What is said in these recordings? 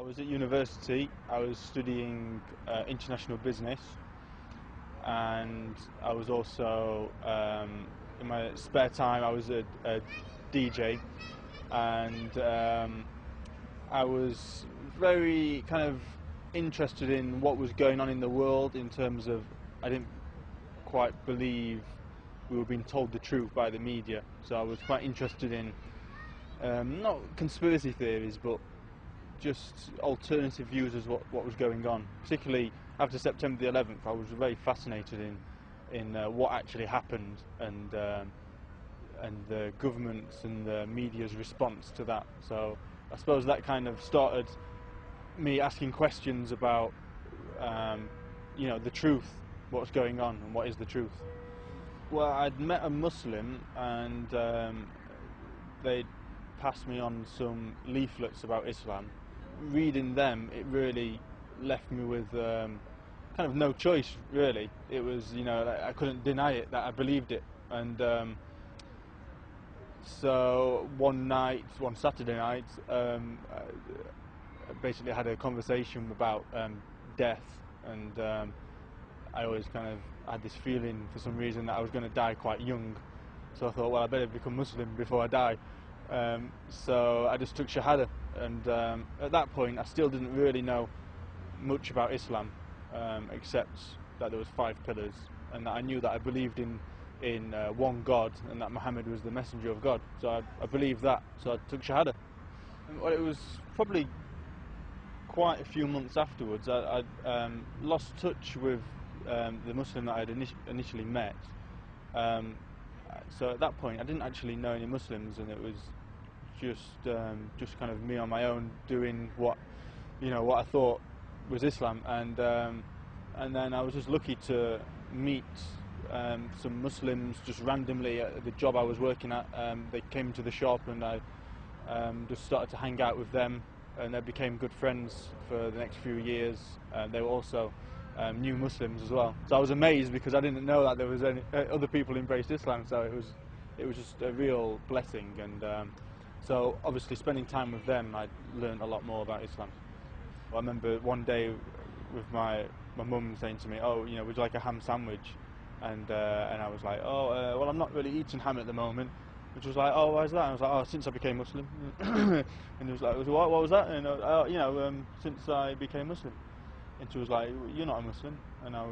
was at university. I was studying international business, and I was also in my spare time I was a DJ, and I was very kind of interested in what was going on in the world, in terms of I didn't quite believe we were being told the truth by the media, so I was quite interested in not conspiracy theories, but just alternative views as what was going on. Particularly after September the 11th, I was very fascinated in what actually happened, and the government's and the media's response to that. So I suppose that kind of started me asking questions about the truth, what's going on, and what is the truth. Well, I'd met a Muslim, and they'd passed me on some leaflets about Islam. Reading them, it really left me with kind of no choice, really. It was, I couldn't deny it, that I believed it. And so one Saturday night, I basically had a conversation about death, and I always kind of had this feeling for some reason that I was going to die quite young. So I thought, well, I better become Muslim before I die. So I just took Shahada, and at that point I still didn't really know much about Islam, except that there was 5 pillars, and that I knew that I believed in one God, and that Muhammad was the messenger of God. So I believed that, so I took Shahada. Well, it was probably quite a few months afterwards. I lost touch with the Muslim that I had initially met. So at that point I didn't actually know any Muslims, and it was just kind of me on my own doing what I thought was Islam, and then I was just lucky to meet some Muslims just randomly at the job I was working at. They came to the shop, and I just started to hang out with them, and they became good friends for the next few years. They were also new Muslims as well. So I was amazed, because I didn't know that there was any other people who embraced Islam. So it was just a real blessing, and so obviously spending time with them, I learned a lot more about Islam. I remember one day with my mum saying to me, "Oh, would you like a ham sandwich?" And I was like, "Oh, well, I'm not really eating ham at the moment." Which was like, "Oh, why is that?" And I was like, "Oh, since I became Muslim." And he was like, "What was that?" And since I became Muslim. And she was like, "You're not a Muslim." And I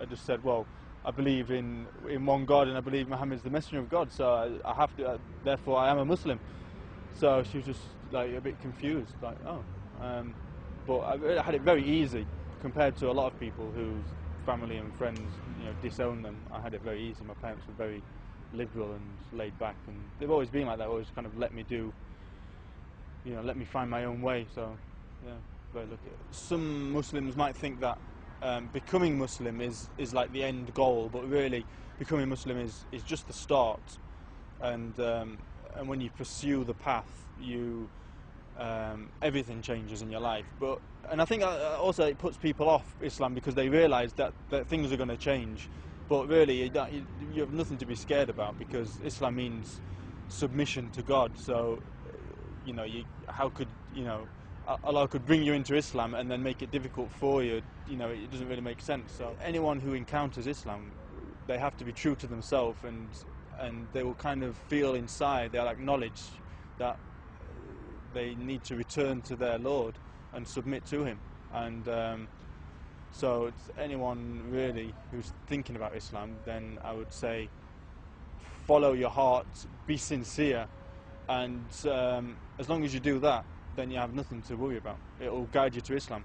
just said, "Well, I believe in one God, and I believe Muhammad's the messenger of God, so I have to, therefore I am a Muslim." So she was just like a bit confused, like, "Oh." But I had it very easy compared to a lot of people whose family and friends, disown them. I had it very easy. My parents were very liberal and laid back, and they've always been like that. Always kind of let me find my own way. So, yeah, very lucky. Some Muslims might think that becoming Muslim is like the end goal, but really, becoming Muslim is just the start. And when you pursue the path, everything changes in your life. And I think also it puts people off Islam, because they realise that things are going to change. But really, you have nothing to be scared about, because Islam means submission to God. So, how could Allah could bring you into Islam and then make it difficult for you? It doesn't really make sense. So anyone who encounters Islam, they have to be true to themselves, and they will kind of feel inside, they'll acknowledge that they need to return to their Lord and submit to Him. And so it's anyone really who's thinking about Islam, then I would say follow your heart, be sincere, and as long as you do that, then you have nothing to worry about. It will guide you to Islam.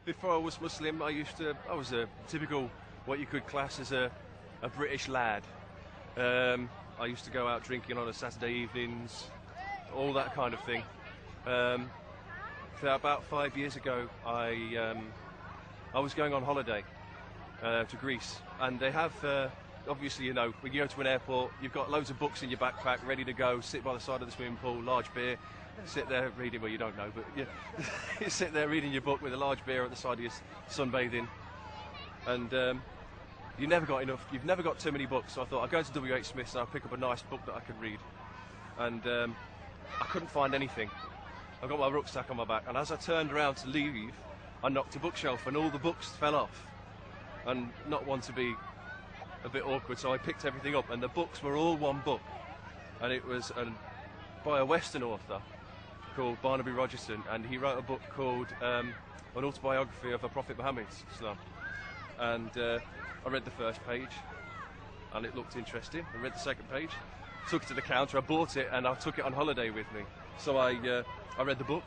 Before I was Muslim, I was a typical, what you could class as a British lad. I used to go out drinking on a Saturday evenings, all that kind of thing. So about 5 years ago, I was going on holiday to Greece, and they have, obviously, you know, when you go to an airport, you've got loads of books in your backpack, ready to go, sit by the side of the swimming pool, large beer, sit there reading, well, you don't know, but you sit there reading your book with a large beer at the side of you, sunbathing, and you've never got too many books. So I thought I'd go to W.H. Smith's and I'll pick up a nice book that I could read, and I couldn't find anything. I got my rucksack on my back, and as I turned around to leave, I knocked a bookshelf and all the books fell off, and not one to be a bit awkward, so I picked everything up, and the books were all one book, and it was by a Western author called Barnaby Rogerson, and he wrote a book called An Autobiography of a Prophet Muhammad Islam. And I read the first page, and it looked interesting. I read the second page, took it to the counter, I bought it, and I took it on holiday with me. So I read the book,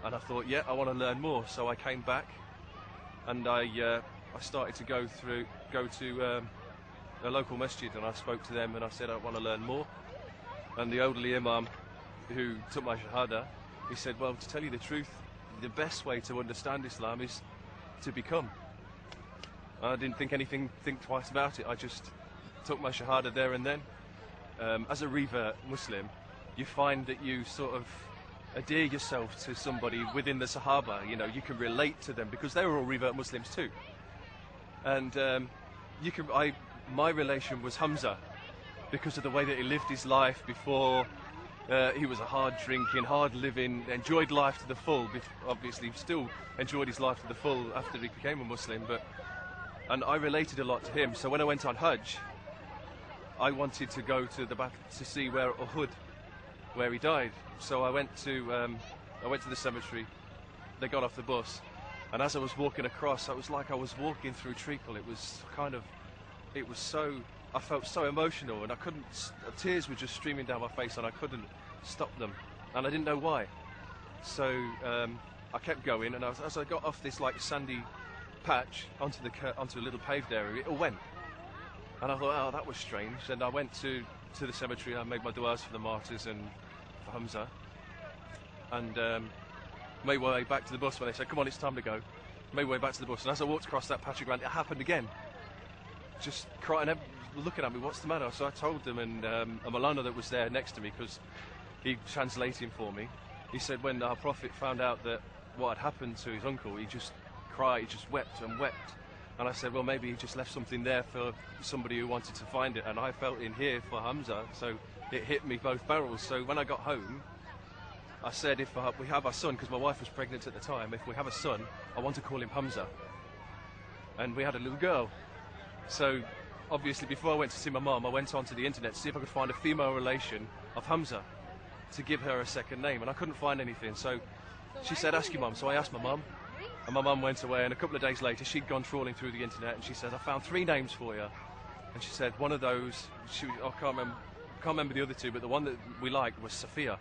and I thought, yeah, I want to learn more. So I came back, and I started to go to a local masjid, and I spoke to them, and I said I want to learn more. And the elderly imam who took my shahada, he said, well, to tell you the truth, the best way to understand Islam is to become. I didn't think twice about it. I just took my shahada there and then. As a revert Muslim, you find that you sort of adhere yourself to somebody within the Sahaba. You know, you can relate to them because they were all revert Muslims too. And my relation was Hamza because of the way that he lived his life before. He was a hard drinking, hard living, enjoyed life to the full. Obviously, still enjoyed his life to the full after he became a Muslim. And I related a lot to him. So when I went on Hajj, I wanted to go to the back to see where Uhud, where he died. So I went to the cemetery. They got off the bus, and as I was walking across, it was like I was walking through treacle. I felt so emotional, and tears were just streaming down my face, and I couldn't stop them, and I didn't know why. So I kept going, and as I got off this like sandy patch onto a little paved area, it all went. And I thought, oh, that was strange. And I went to the cemetery, and I made my du'as for the martyrs and for Hamza, and made my way back to the bus when they said, come on, it's time to go. Made my way back to the bus, and as I walked across that patch of ground, it happened again. Just crying, looking at me, what's the matter? So I told them, and a Malana that was there next to me, because he translating for me, he said when our Prophet found out that what had happened to his uncle, he just cried, he just wept and wept. And I said, well, maybe he just left something there for somebody who wanted to find it, and I felt in here for Hamza, so it hit me both barrels. So when I got home, I said, if we have our son, because my wife was pregnant at the time, if we have a son, I want to call him Hamza. And we had a little girl. So obviously, before I went to see my mum, I went onto the internet to see if I could find a female relation of Hamza to give her a second name, and I couldn't find anything. So she said, ask your mum. So I asked my mum, and my mum went away, and a couple of days later, she'd gone trawling through the internet, and she said, I found 3 names for you. And she said, one of those, I can't remember the other 2, but the one that we liked was Sophia.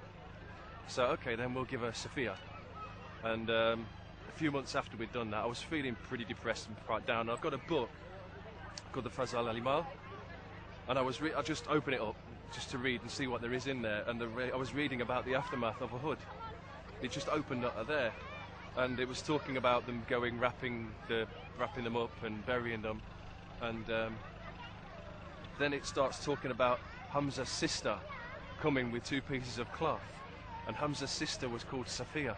So, okay, then we'll give her Sophia. And a few months after we'd done that, I was feeling pretty depressed and quite down. I've got a book called the Fazal Alimal, and I just open it up just to read and see what there is in there, and I was reading about the aftermath of Uhud. It just opened up there, and it was talking about them going wrapping them up and burying them, and then it starts talking about Hamza's sister coming with 2 pieces of cloth, and Hamza's sister was called Sophia.